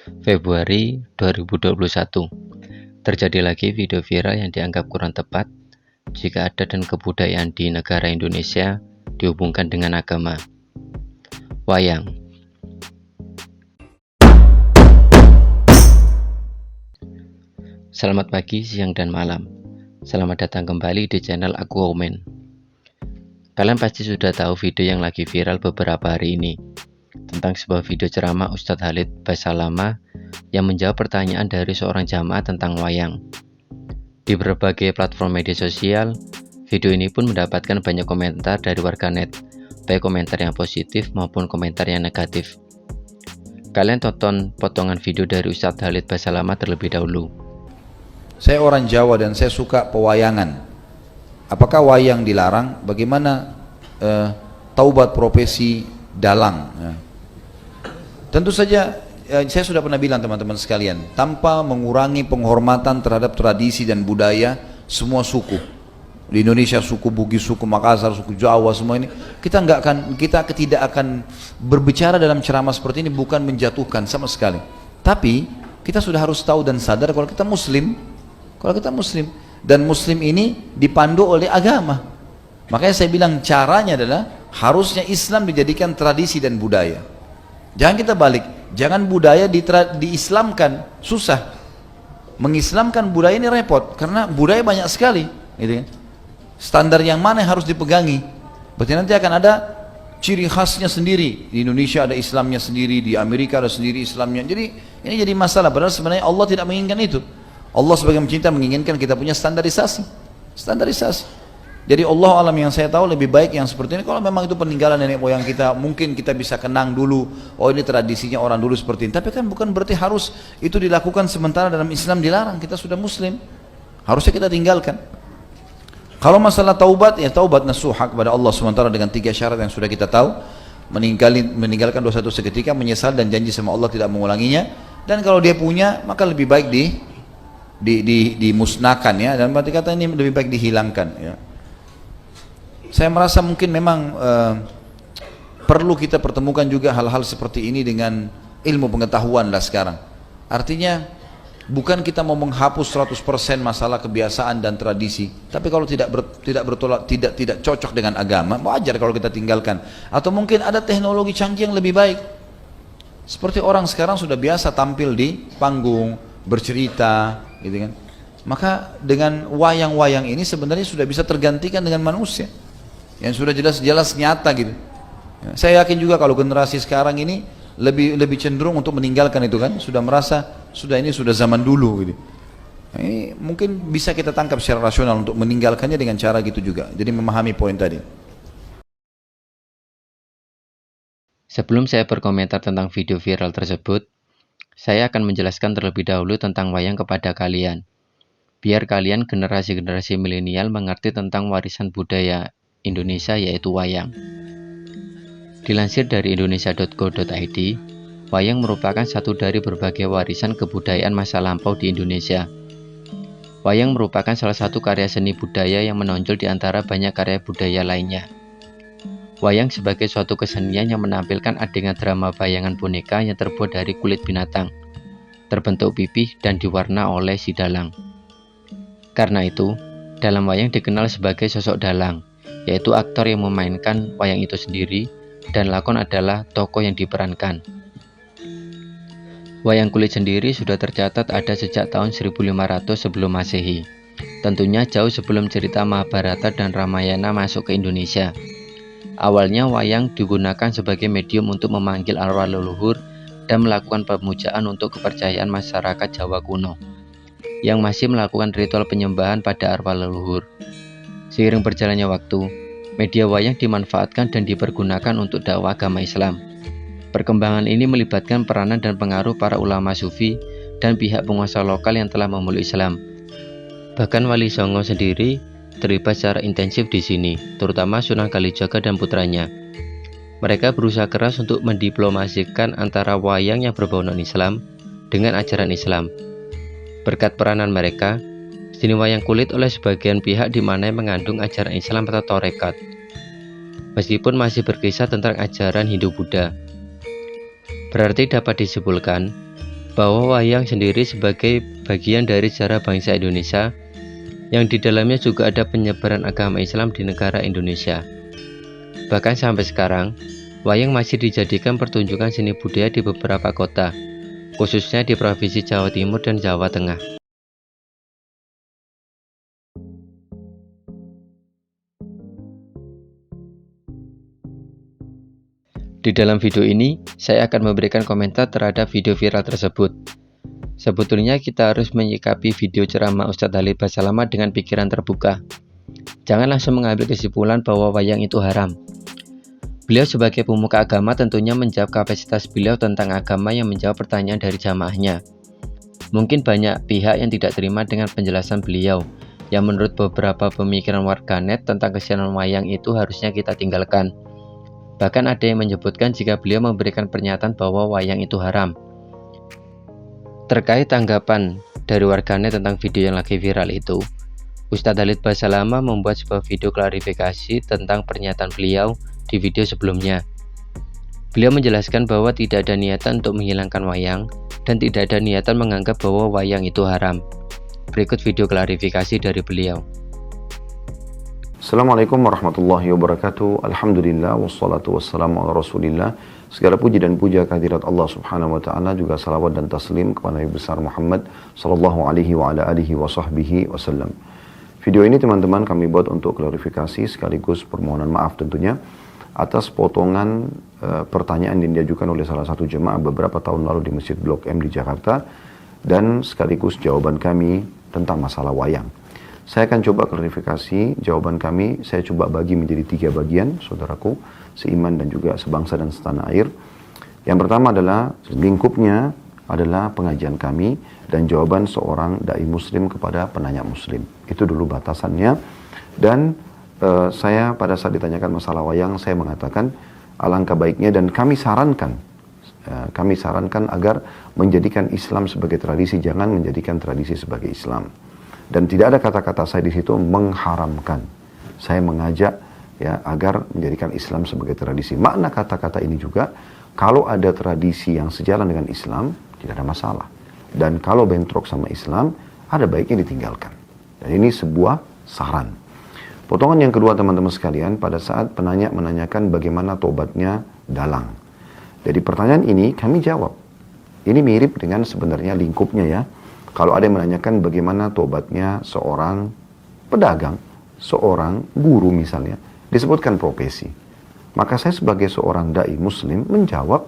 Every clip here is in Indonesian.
Februari 2021. Terjadi lagi video viral yang dianggap kurang tepat jika adat dan kebudayaan di negara Indonesia dihubungkan dengan agama. Wayang. Selamat pagi, siang, dan malam. Selamat datang kembali di channel Aku Omen. Kalian pasti sudah tahu video yang lagi viral beberapa hari ini tentang sebuah video ceramah Ustadz Khalid Basalamah yang menjawab pertanyaan dari seorang jamaah tentang wayang. Di berbagai platform media sosial, video ini pun mendapatkan banyak komentar dari warganet, baik komentar yang positif maupun komentar yang negatif. Kalian tonton potongan video dari Ustadz Khalid Basalamah terlebih dahulu. Saya orang Jawa dan saya suka pewayangan. Apakah wayang dilarang? Bagaimana taubat profesi dalang? Tentu saja saya sudah pernah bilang teman-teman sekalian, tanpa mengurangi penghormatan terhadap tradisi dan budaya semua suku di Indonesia, suku Bugis, suku Makassar, suku Jawa, semua ini kita tidak akan berbicara dalam ceramah seperti ini bukan menjatuhkan sama sekali. Tapi kita sudah harus tahu dan sadar kalau kita Muslim dan Muslim ini dipandu oleh agama. Makanya saya bilang caranya adalah harusnya Islam dijadikan tradisi dan budaya. Jangan kita balik, jangan budaya diislamkan, susah. Mengislamkan budaya ini repot, karena budaya banyak sekali, gitu kan. Standar yang mana yang harus dipegangi? Berarti nanti akan ada ciri khasnya sendiri. Di Indonesia ada Islamnya sendiri, di Amerika ada sendiri Islamnya. Jadi ini jadi masalah, padahal sebenarnya Allah tidak menginginkan itu. Allah sebagai pencinta menginginkan kita punya standarisasi. Jadi Allah alam yang saya tahu lebih baik yang seperti ini. Kalau memang itu peninggalan nenek moyang kita, mungkin kita bisa kenang dulu, oh ini tradisinya orang dulu seperti ini. Tapi kan bukan berarti harus itu dilakukan sementara dalam Islam dilarang. Kita sudah Muslim, harusnya kita tinggalkan. Kalau masalah taubat, ya taubat nasuha kepada Allah SWT dengan 3 syarat yang sudah kita tahu. Meninggalkan dosa itu seketika, menyesal dan janji sama Allah tidak mengulanginya. Dan kalau dia punya, maka lebih baik dimusnahkan, ya. Dan berarti kata ini lebih baik dihilangkan, ya. Saya merasa mungkin memang perlu kita pertemukan juga hal-hal seperti ini dengan ilmu pengetahuan lah sekarang. Artinya bukan kita mau menghapus 100% masalah kebiasaan dan tradisi, tapi kalau tidak cocok dengan agama, wajar kalau kita tinggalkan. Atau mungkin ada teknologi canggih yang lebih baik. Seperti orang sekarang sudah biasa tampil di panggung, bercerita, gitu kan. Maka dengan wayang-wayang ini sebenarnya sudah bisa tergantikan dengan manusia yang sudah jelas-jelas nyata gitu. Saya yakin juga kalau generasi sekarang ini lebih cenderung untuk meninggalkan itu kan, sudah merasa ini sudah zaman dulu gitu. Ini mungkin bisa kita tangkap secara rasional untuk meninggalkannya dengan cara gitu juga. Jadi memahami poin tadi. Sebelum saya berkomentar tentang video viral tersebut, saya akan menjelaskan terlebih dahulu tentang wayang kepada kalian. Biar kalian generasi-generasi milenial mengerti tentang warisan budaya Indonesia, yaitu wayang. Dilansir dari indonesia.go.id, wayang merupakan satu dari berbagai warisan kebudayaan masa lampau di Indonesia. Wayang merupakan salah satu karya seni budaya yang menonjol di antara banyak karya budaya lainnya. Wayang sebagai suatu kesenian yang menampilkan adegan drama bayangan boneka yang terbuat dari kulit binatang, terbentuk pipih dan diwarna oleh si dalang. Karena itu, dalam wayang dikenal sebagai sosok dalang, yaitu aktor yang memainkan wayang itu sendiri, dan lakon adalah tokoh yang diperankan. Wayang kulit sendiri sudah tercatat ada sejak tahun 1500 sebelum Masehi, tentunya jauh sebelum cerita Mahabharata dan Ramayana masuk ke Indonesia. Awalnya wayang digunakan sebagai medium untuk memanggil arwah leluhur dan melakukan pemujaan untuk kepercayaan masyarakat Jawa kuno yang masih melakukan ritual penyembahan pada arwah leluhur. Seiring berjalannya waktu, media wayang dimanfaatkan dan dipergunakan untuk dakwah agama Islam. Perkembangan ini melibatkan peranan dan pengaruh para ulama sufi dan pihak penguasa lokal yang telah memeluk Islam. Bahkan Wali Songo sendiri terlibat secara intensif di sini, terutama Sunan Kalijaga dan putranya. Mereka berusaha keras untuk mendiplomasikan antara wayang yang berbau non-Islam dengan ajaran Islam. Berkat peranan mereka, seni wayang kulit oleh sebagian pihak dimaknai mengandung ajaran Islam atau Torekat, meskipun masih berkisah tentang ajaran Hindu-Buddha. Berarti dapat disimpulkan, bahwa wayang sendiri sebagai bagian dari sejarah bangsa Indonesia yang di dalamnya juga ada penyebaran agama Islam di negara Indonesia. Bahkan sampai sekarang, wayang masih dijadikan pertunjukan seni budaya di beberapa kota, khususnya di Provinsi Jawa Timur dan Jawa Tengah. Di dalam video ini, saya akan memberikan komentar terhadap video viral tersebut. Sebetulnya kita harus menyikapi video ceramah Ustadz Halid Basalamah dengan pikiran terbuka. Jangan langsung mengambil kesimpulan bahwa wayang itu haram. Beliau sebagai pemuka agama tentunya menjawab kapasitas beliau tentang agama yang menjawab pertanyaan dari jamaahnya. Mungkin banyak pihak yang tidak terima dengan penjelasan beliau, yang menurut beberapa pemikiran warganet tentang kesianan wayang itu harusnya kita tinggalkan. Bahkan ada yang menyebutkan jika beliau memberikan pernyataan bahwa wayang itu haram. Terkait tanggapan dari warganet tentang video yang lagi viral itu, Ustadz Halid Basalamah membuat sebuah video klarifikasi tentang pernyataan beliau di video sebelumnya. Beliau menjelaskan bahwa tidak ada niatan untuk menghilangkan wayang dan tidak ada niatan menganggap bahwa wayang itu haram. Berikut video klarifikasi dari beliau. Assalamualaikum warahmatullahi wabarakatuh. Alhamdulillah wassalatu wassalamu ala rasulillah. Segala puji dan puja kehadirat Allah subhanahu wa ta'ala, juga salawat dan taslim kepada Nabi besar Muhammad sallallahu alaihi wa ala alihi wa sahbihi wasallam. Video ini teman-teman kami buat untuk klarifikasi sekaligus permohonan maaf tentunya atas potongan pertanyaan yang diajukan oleh salah satu jemaah beberapa tahun lalu di Masjid Blok M di Jakarta, dan sekaligus jawaban kami tentang masalah wayang. Saya akan coba klarifikasi jawaban kami, saya coba bagi menjadi 3 bagian, saudaraku, seiman dan juga sebangsa dan setanah air. Yang pertama adalah lingkupnya adalah pengajian kami dan jawaban seorang dai muslim kepada penanya muslim. Itu dulu batasannya. Dan saya pada saat ditanyakan masalah wayang, saya mengatakan alangkah baiknya dan kami sarankan agar menjadikan Islam sebagai tradisi, jangan menjadikan tradisi sebagai Islam. Dan tidak ada kata-kata saya di situ mengharamkan. Saya mengajak ya agar menjadikan Islam sebagai tradisi. Makna kata-kata ini juga, kalau ada tradisi yang sejalan dengan Islam, tidak ada masalah. Dan kalau bentrok sama Islam, ada baiknya ditinggalkan. Dan ini sebuah saran. Potongan yang kedua teman-teman sekalian, pada saat penanya menanyakan bagaimana tobatnya dalang. Jadi pertanyaan ini kami jawab. Ini mirip dengan sebenarnya lingkupnya ya. Kalau ada yang menanyakan bagaimana tobatnya seorang pedagang, seorang guru misalnya, disebutkan profesi. Maka saya sebagai seorang dai muslim menjawab,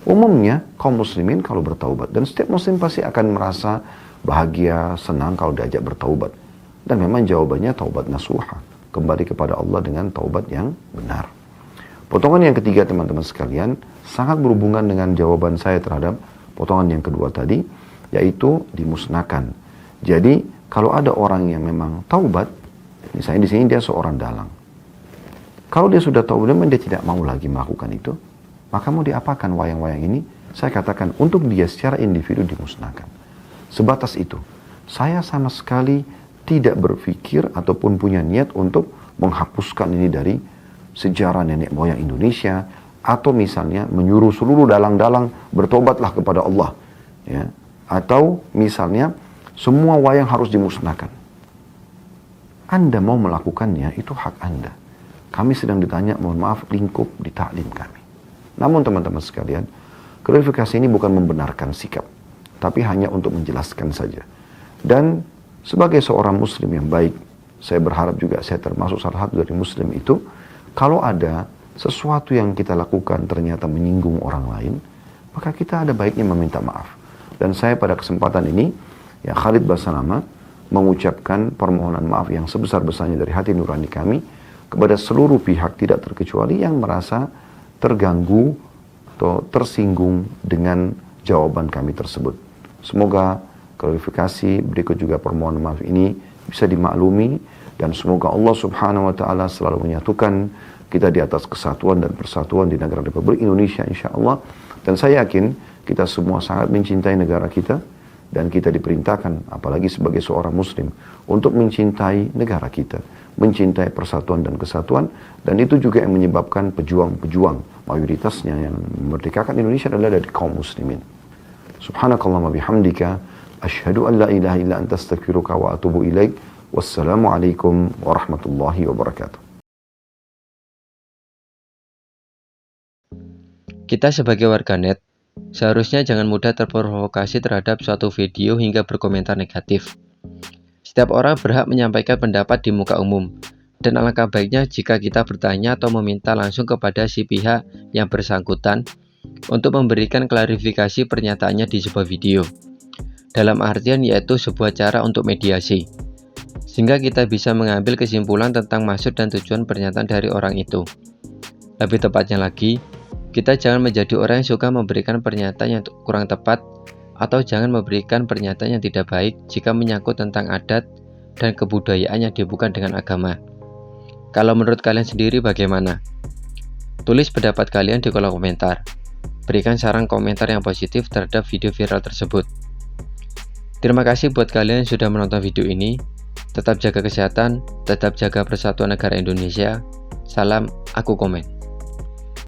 umumnya kaum muslimin kalau bertaubat. Dan setiap muslim pasti akan merasa bahagia, senang kalau diajak bertaubat. Dan memang jawabannya taubat nasuha. Kembali kepada Allah dengan taubat yang benar. Potongan yang ketiga teman-teman sekalian, sangat berhubungan dengan jawaban saya terhadap potongan yang kedua tadi, yaitu dimusnahkan. Jadi kalau ada orang yang memang taubat, misalnya di sini dia seorang dalang. Kalau dia sudah taubat, memang dia tidak mau lagi melakukan itu, maka mau diapakan wayang-wayang ini? Saya katakan untuk dia secara individu dimusnahkan. Sebatas itu. Saya sama sekali tidak berpikir ataupun punya niat untuk menghapuskan ini dari sejarah nenek moyang Indonesia, atau misalnya menyuruh seluruh dalang-dalang bertobatlah kepada Allah, ya. Atau misalnya semua wayang harus dimusnahkan. Anda mau melakukannya, itu hak Anda. Kami sedang ditanya, mohon maaf, lingkup di taklim kami. Namun teman-teman sekalian, klarifikasi ini bukan membenarkan sikap, tapi hanya untuk menjelaskan saja. Dan sebagai seorang muslim yang baik, saya berharap juga saya termasuk salah satu dari muslim itu, kalau ada sesuatu yang kita lakukan ternyata menyinggung orang lain, maka kita ada baiknya meminta maaf. Dan saya pada kesempatan ini, ya Halid Basalamah, mengucapkan permohonan maaf yang sebesar-besarnya dari hati nurani kami kepada seluruh pihak tidak terkecuali yang merasa terganggu atau tersinggung dengan jawaban kami tersebut. Semoga klarifikasi berikut juga permohonan maaf ini bisa dimaklumi, dan semoga Allah subhanahu wa ta'ala selalu menyatukan kita di atas kesatuan dan persatuan di negara Republik Indonesia insya Allah. Dan saya yakin kita semua sangat mencintai negara kita, dan kita diperintahkan, apalagi sebagai seorang muslim, untuk mencintai negara kita, mencintai persatuan dan kesatuan, dan itu juga yang menyebabkan pejuang-pejuang mayoritasnya yang memerdekakan Indonesia adalah dari kaum muslimin. Subhanakallahumma bihamdika, asyhadu an la ilaha illa anta astaghfiruka wa atubu ilaik. Wassalamualaikum warahmatullahi wabarakatuh. Kita sebagai warganet seharusnya jangan mudah terprovokasi terhadap suatu video hingga berkomentar negatif. Setiap orang berhak menyampaikan pendapat di muka umum, dan alangkah baiknya jika kita bertanya atau meminta langsung kepada si pihak yang bersangkutan untuk memberikan klarifikasi pernyataannya di sebuah video. Dalam artian yaitu sebuah cara untuk mediasi, sehingga kita bisa mengambil kesimpulan tentang maksud dan tujuan pernyataan dari orang itu. Lebih tepatnya lagi, kita jangan menjadi orang yang suka memberikan pernyataan yang kurang tepat atau jangan memberikan pernyataan yang tidak baik jika menyangkut tentang adat dan kebudayaan yang bukan dengan agama. Kalau menurut kalian sendiri bagaimana? Tulis pendapat kalian di kolom komentar. Berikan saran komentar yang positif terhadap video viral tersebut. Terima kasih buat kalian yang sudah menonton video ini. Tetap jaga kesehatan, tetap jaga persatuan negara Indonesia. Salam, aku komen.